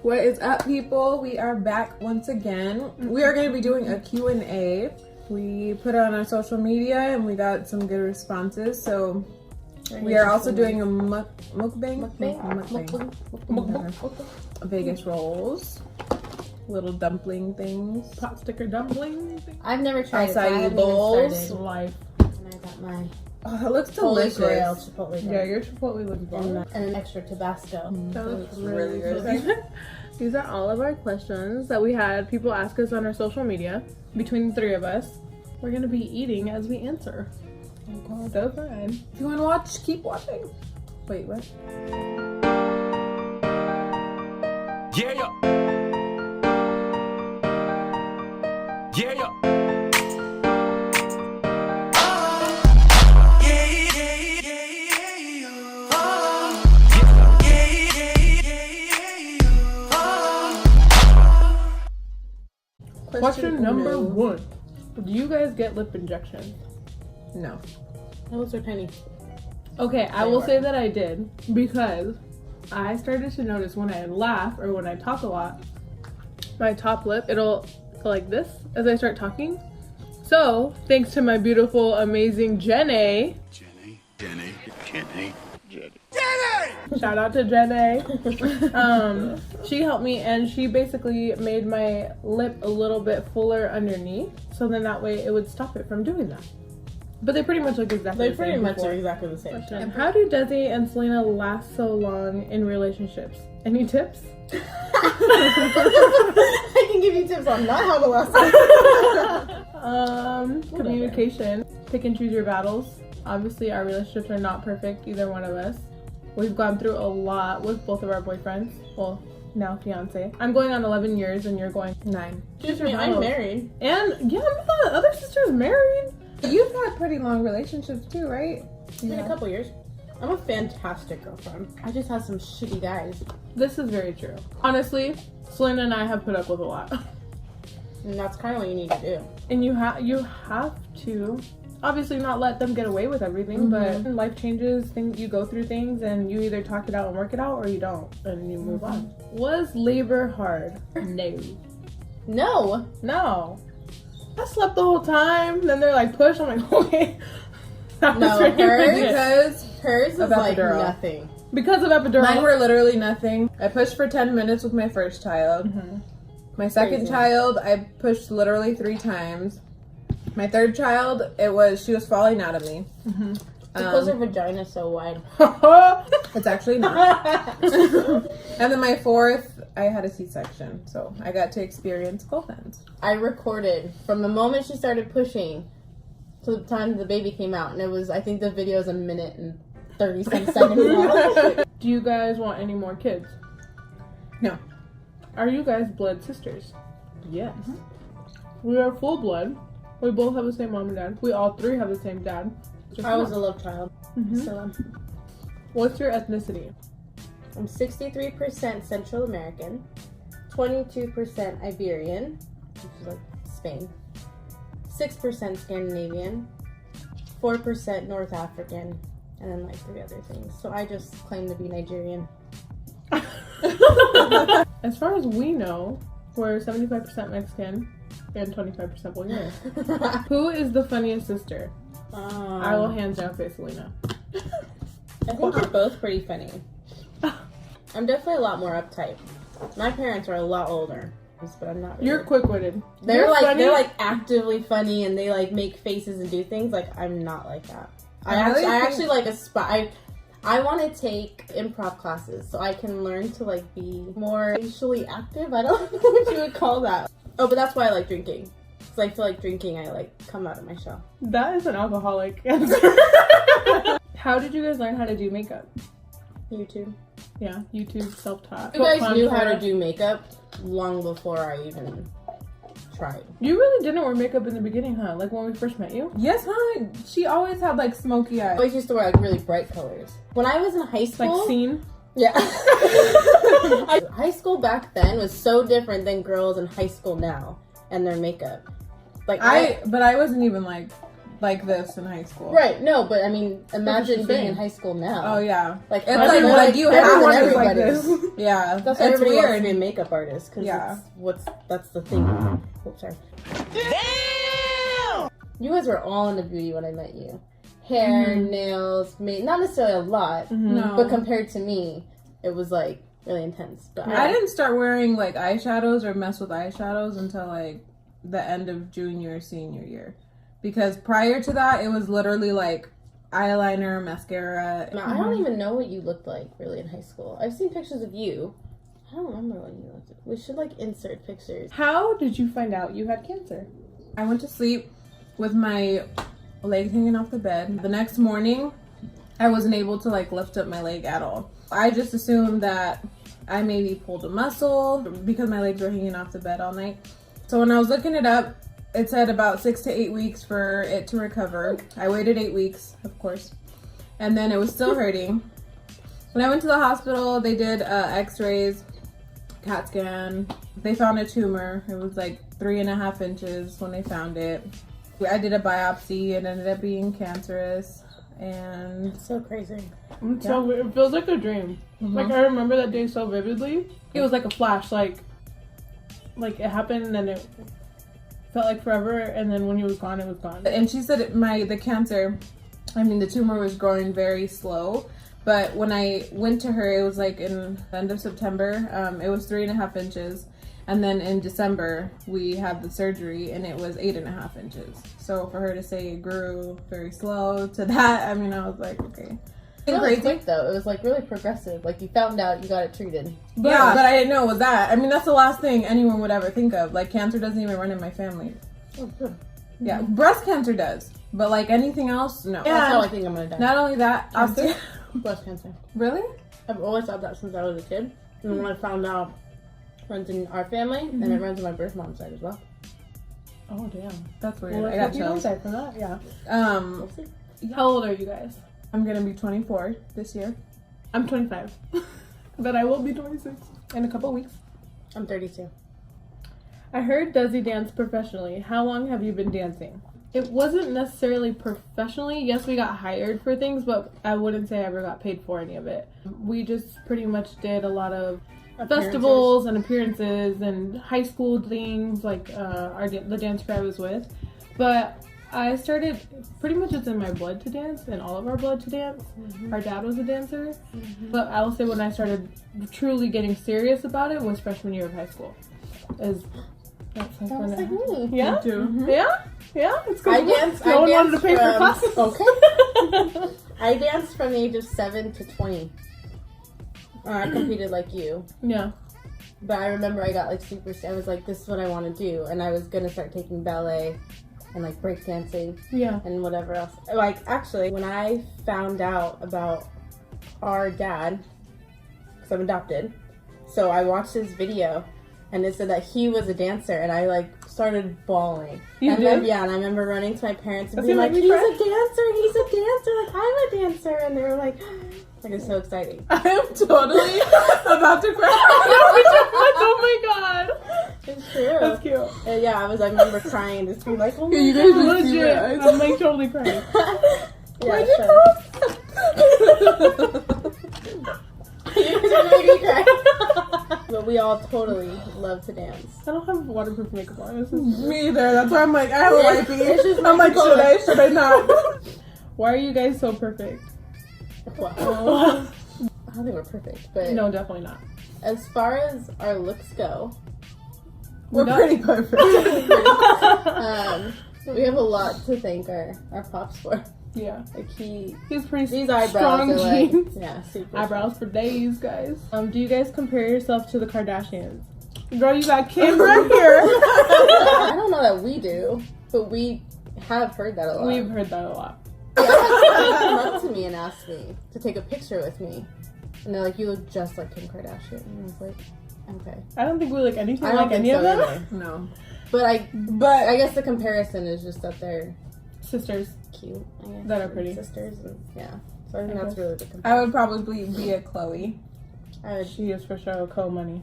What is up, people? We are back once again. We are going to be doing a Q&A. We put it on our social media and we got some good responses. So we are also doing a mukbang. Vegas rolls. Little dumpling things. Pot sticker dumpling. I've never tried acai bowls. Life. And I got my Oh, that looks delicious. Chipotle. Yeah, your Chipotle looks bomb. And an extra Tabasco. That looks really good. These are all of our questions that we had people ask us on our social media. Between the three of us, we're gonna be eating as we answer. Oh, So fun. if you want to watch, keep watching. Wait, what? Yeah. Question number 1. Do you guys get lip injections? No. Those are tiny. Okay, I will say that I did because I started to notice when I laugh or when I talk a lot, my top lip, it'll go like this as I start talking. So, thanks to my beautiful, amazing Jenny. Shout out to Jenny. She helped me and she basically made my lip a little bit fuller underneath. So then that way it would stop it from doing that. But they pretty much look exactly the same. They pretty much before. are exactly the same. And how do Desi and Selena last so long in relationships? Any tips? I can give you tips on not how to last. Communication. Pick and choose your battles. Obviously, our relationships are not perfect, either one of us. We've gone through a lot with both of our boyfriends. Well, now fiance. I'm going on 11 years and you're going 9. Excuse me, I'm married. And yeah, my other sister's married. You've had pretty long relationships too, right? It's been a couple years. I'm a fantastic girlfriend. I just have some shitty guys. This is very true. Honestly, Selena and I have put up with a lot. And that's kind of what you need to do. And you have to obviously not let them get away with everything, but life changes, you go through things and you either talk it out and work it out or you don't and you move on. Was labor hard? No. No. I slept the whole time. Then they're like, push. I'm like, okay. No, hers is of like epidural. nothing. Because of epidural. Mine were literally nothing. I pushed for 10 minutes with my first child. My second Crazy. child, I pushed literally 3 times. My third child, she was falling out of me. Because her vagina's so wide. It's actually not. And then my fourth, I had a C-section, so I got to experience both ends. I recorded from the moment she started pushing to the time the baby came out, and it was, I think the video is 1 minute and 30 seconds long. Do you guys want any more kids? No. Are you guys blood sisters? Yes. We are full blood. We both have the same mom and dad. We all 3 have the same dad. Just I was a one. love child. So What's your ethnicity? I'm 63% Central American, 22% Iberian, which is like Spain, 6% Scandinavian, 4% North African, and then like 3 other things. So I just claim to be Nigerian. As far as we know, we're 75% Mexican and 25% Bulgarian. Who is the funniest sister? I will hands down say Selena. I think we're both pretty funny. I'm definitely a lot more uptight. My parents are a lot older, but I'm not really. You're quick-witted. They're funny. they're like actively funny and they like make faces and do things. Like I'm not like that. I actually like aspire. I want to take improv classes so I can learn to like be more facially active. I don't know what you would call that. Oh, but that's why I like drinking. Because I feel like drinking, I like come out of my shell. That is an alcoholic answer. How did you guys learn how to do makeup? YouTube. Yeah, YouTube, self-taught. You guys knew how to do makeup long before I even tried. You really didn't wear makeup in the beginning, huh? Like when we first met you? Yes, huh? She always had like smoky I eyes. always used to wear like really bright colors. When I was in high school, Like scene? yeah. High school back then was so different than girls in high school now and their makeup. Like but I wasn't even like like this in high school. Right, no, but I mean, imagine That's being in insane. high school now. Oh yeah, Like, it's like you have everyone to is be like everybody. this. Yeah, That's why it's everybody wants weird. to be a makeup artist, because that's the thing. Oh, sorry. Damn! You guys were all into beauty when I met you. Hair, nails, not necessarily a lot, No, but compared to me, it was like really intense. But I didn't start wearing like eyeshadows or mess with eyeshadows until like the end of junior, senior year. Because prior to that, it was literally like eyeliner, mascara. I don't even know what you looked like really in high school. I've seen pictures of you. I don't remember what you looked like. We should like insert pictures. How did you find out you had cancer? I went to sleep with my legs hanging off the bed. The next morning, I wasn't able to like lift up my leg at all. I just assumed that I maybe pulled a muscle because my legs were hanging off the bed all night. So when I was looking it up, it said about 6 to 8 weeks for it to recover. I waited 8 weeks, of course, and then it was still hurting. When I went to the hospital, they did x-rays, CAT scan. They found a tumor. It was like 3.5 inches when they found it. I did a biopsy. It ended up being cancerous, and It's so crazy. It's so weird. It feels like a dream. Like I remember that day so vividly. It was like a flash. Like it happened and it felt like forever. And then when he was gone, it was gone. And she said the tumor was growing very slow. But when I went to her, it was like in the end of September. It was 3.5 inches. And then in December, we had the surgery and it was 8.5 inches. So for her to say it grew very slow to that, I mean, I was like, okay. It was Crazy. quick though. It was like really progressive. Like you found out, you got it treated. But I didn't know it was that. I mean, that's the last thing anyone would ever think of. Like, cancer doesn't even run in my family. Oh, good. Yeah, breast cancer does. But like anything else, no. That's how I think I'm gonna die. Not only that, Breast cancer. Really? I've always thought that since I was a kid. And when I found out it runs in our family, and it runs in my birth mom's side as well. Oh damn. That's weird. Well, I got you don't chills. die from that. Yeah. We'll see. How old are you guys? I'm gonna be 24 this year. I'm 25, but I will be 26 in a couple weeks. I'm 32. I heard Desi dance professionally. How long have you been dancing? It wasn't necessarily professionally. Yes, we got hired for things, but I wouldn't say I ever got paid for any of it. We just pretty much did a lot of festivals and appearances and high school things, like the dance crew I was with. But I started, pretty much it's in my blood to dance, and all of our blood to dance. Our dad was a dancer. But I will say when I started truly getting serious about it was freshman year of high school. That's Sounds like me. Yeah? Too. Yeah? Yeah? It's I because danced. no one wanted to pay for classes. Okay. I danced from the age of 7 to 20. I competed like you. Yeah. But I remember I got like super. I was like, this is what I want to do, and I was gonna start taking ballet and like breakdancing Yeah. and whatever else. Like actually, when I found out about our dad, because I'm adopted, so I watched his video, and it said that he was a dancer, and I like started bawling. You and did? Then, yeah, and I remember running to my parents and Does being he like, make he's me a dancer, like I'm a dancer, and they were like it's so exciting. I'm totally about to cry. Oh my god. It's true. That's cute. And yeah, I remember crying and just being like, oh my You guys God. didn't see my Legit. eyes. I'm like totally crying. Yeah, you guys are making me cry. But we all totally love to dance. I don't have waterproof makeup on. This is Me either. That's why I'm like, I have a It's wifey. just I'm like, my should I not? Why are you guys so perfect? Wow. I don't think we're perfect, but No, definitely not. as far as our looks go, We're No. pretty perfect. we have a lot to thank our pops for. Yeah. Like He's pretty these eyebrows strong are like, genes. yeah, super Eyebrows for days, guys. Do you guys compare yourself to the Kardashians? Girl, you got Kim right here. I don't know that we do, but we have heard that a lot. We've heard that a lot. Yeah, I had somebody come up to me and ask me to take a picture with me. And they're like, you look just like Kim Kardashian. And I was like, okay. I don't think we look anything I don't like think any so of them. either. No. But I But guess the comparison is just that they're Sisters. cute, I guess. That are pretty. Sisters. And, yeah. So I think I that's guess. really the I comparison. would probably be a Chloe. She is for sure co-money.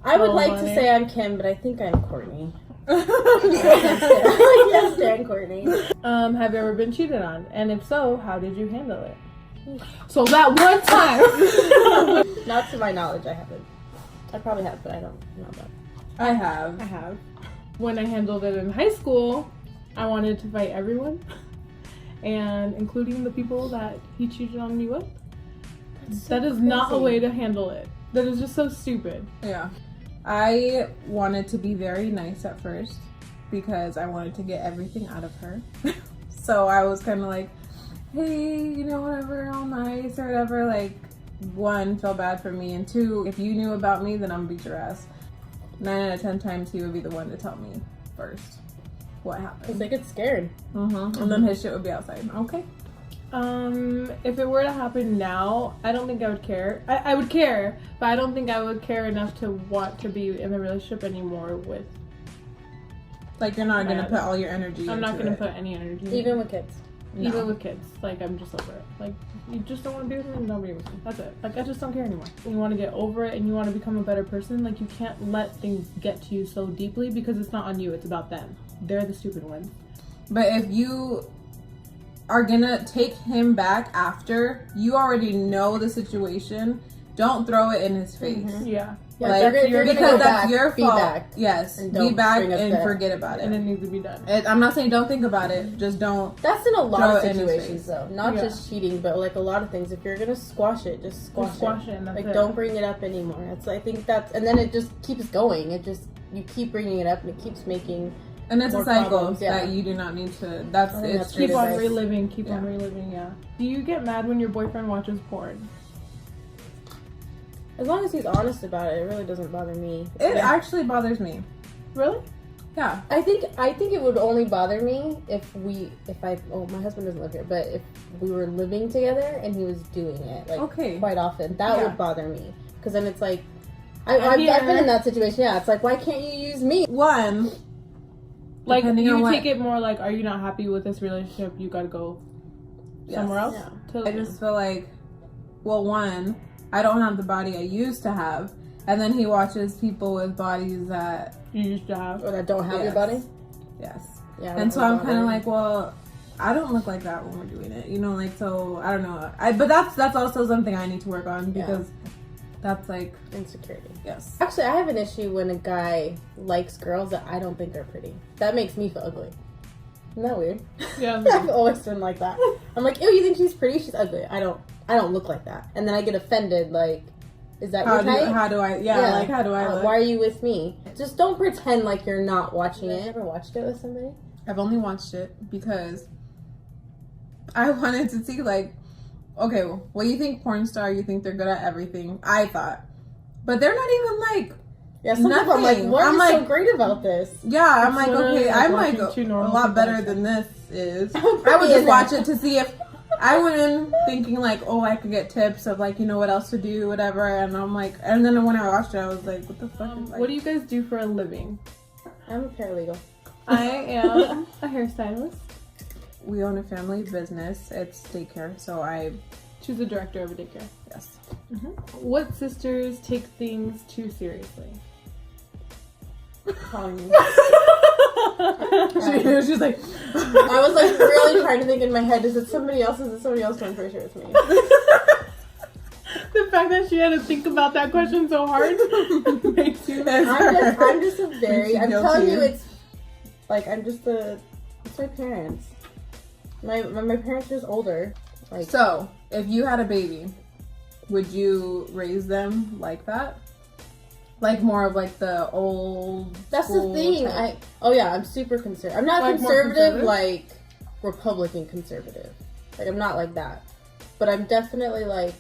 I would Oh, like money. to say I'm Kim, but I think I'm Courtney. I can't stand Courtney. Have you ever been cheated on? And if so, how did you handle it? So that one time. Not to my knowledge, I haven't. I probably have, but I don't know about it. I have. I have. When I handled it in high school, I wanted to fight everyone, and including the people that he cheated on me with. That is not a way to handle it. That is just so stupid. Yeah. I wanted to be very nice at first because I wanted to get everything out of her. So I was kind of like, hey, you know, whatever, all nice or whatever. Like, one, feel bad for me, and two, if you knew about me, then I'm gonna beat your ass. 9 out of 10 times he would be the one to tell me first what happened. Because they get scared. Mm-hmm. And then his shit would be outside. Okay. If it were to happen now, I don't think I would care. I would care, but I don't think I would care enough to want to be in a relationship anymore with. Like, you're not gonna put all your energy. I'm not into gonna it. put any energy. Even with kids. No. Even with kids, like, I'm just over it. Like, you just don't want to be with me, don't be with me. That's it. Like, I just don't care anymore. You want to get over it and you want to become a better person. Like, you can't let things get to you so deeply because it's not on you. It's about them. They're the stupid ones. But if you are gonna take him back after you already know the situation, don't throw it in his face. Mm-hmm. Yeah. Yeah, Like, if you're gonna because go that's back, your be fault. back. Yes, And be don't back bring us and back. forget about And it. it needs to be done. I'm not saying don't think about it. Just don't. That's in a lot Throw of it in his situations, face. though. Not Yeah. just cheating, but like a lot of things. If you're gonna squash it, just squash, Just squash it and that's like, it. don't bring it up anymore. I think that's, and then it just keeps going. You keep bringing it up, and it keeps making. And it's More a cycle problems, yeah. that you do not need to. That's I think it's that's Keep great on advice. reliving, keep Yeah. on reliving, yeah. Do you get mad when your boyfriend watches porn? As long as he's honest about it, it really doesn't bother me. It actually bothers me. Really? Yeah. I think it would only bother me if my husband doesn't live here, but if we were living together and he was doing it like Okay. quite often, that Yeah. would bother me. Because then it's like, I've been in that situation. Yeah, it's like, why can't you use me? One. Like, Depending on you what- take it more like, are you not happy with this relationship? You gotta go somewhere else? Yeah. To, I just feel like, well, one, I don't have the body I used to have, and then he watches people with bodies that you used to have. Or that don't have your Yes. body. yes. Yeah. And so I'm kind of like, well, I don't look like that when we're doing it, you know, like, so I don't know. But that's also something I need to work on because that's like, insecurity. yes. Actually, I have an issue when a guy likes girls that I don't think are pretty. That makes me feel ugly. Isn't that weird? Yeah. I've always been like that. I'm like, ew, you think she's pretty? She's ugly. I don't look like that. And then I get offended, like, is that your type? How do I look? Why are you with me? Just don't pretend like you're not watching it. Ever watched it with somebody? I've only watched it because I wanted to see, like, okay, well, what do you think porn star, you think they're good at everything? I thought. But they're not even like, Yeah, some people I'm like, Nothing. what I'm is like- so great about this? yeah, I'm It's like, literally okay, like I'm like watching two a normal lot people better watch than this is. How I would pretty just is watch that? it to see if I went in thinking like, oh, I could get tips of like, you know, what else to do, whatever. And I'm like, and then when I watched it, I was like, what the fuck is like, What do you guys do for a living? I'm a paralegal. I am a hairstylist. we own a family business. It's daycare. So I, She's the director of a daycare. yes. What sisters take things too seriously? Calling me. She's like, I was like really trying to think in my head, is it somebody else? Is it somebody else? I'm pretty sure it's me. The fact that she had to think about that question so hard makes you. I'm just a very, Makes I'm you telling guilty. you, it's like, it's my parents. My parents are just older. Like, so if you had a baby, would you raise them like that? Like more of like the old. that's the school thing. type? I'm super conservative. I'm not Like more conservative, conservative? like Republican conservative. Like, I'm not like that. But I'm definitely like,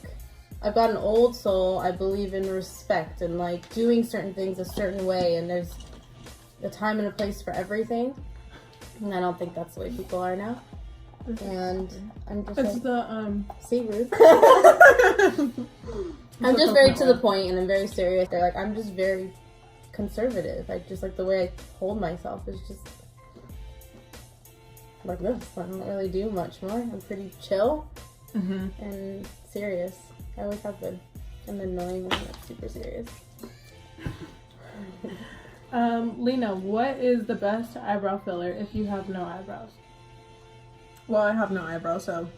I've got an old soul. I believe in respect and like doing certain things a certain way, and there's a time and a place for everything. And I don't think that's the way people are now. And I'm just It's like, the see, Ruth. I'm just very to the point, and I'm very serious. They're like, I'm just very conservative. I just like the way I hold myself is just like this. I don't really do much more. I'm pretty chill and serious. I always have been. I'm annoying when I'm like super serious. Lena, what is the best eyebrow filler if you have no eyebrows? Well, I have no eyebrows, so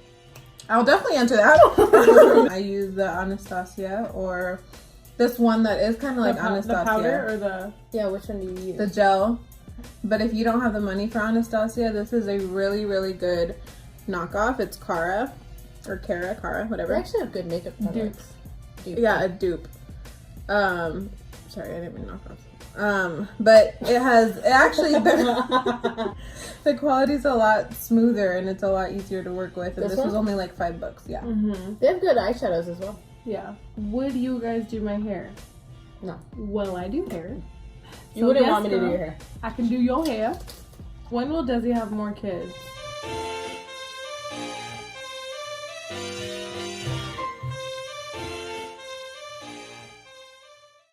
I'll definitely answer that. I use the Anastasia or this one that is kind of like Anastasia. The powder or the... Yeah, which one do you use? The gel. But if you don't have the money for Anastasia, this is a really, really good knockoff. It's Cara, whatever. They actually have good makeup products. Dupe. Yeah, a dupe. Sorry, I didn't mean knockoff. But it actually, the quality's a lot smoother and it's a lot easier to work with. And this was only like $5, yeah. Mm-hmm. They have good eyeshadows as well. Yeah. Would you guys do my hair? No. Well, I do hair. You wouldn't want me to do your hair. I can do your hair. When will Desi have more kids?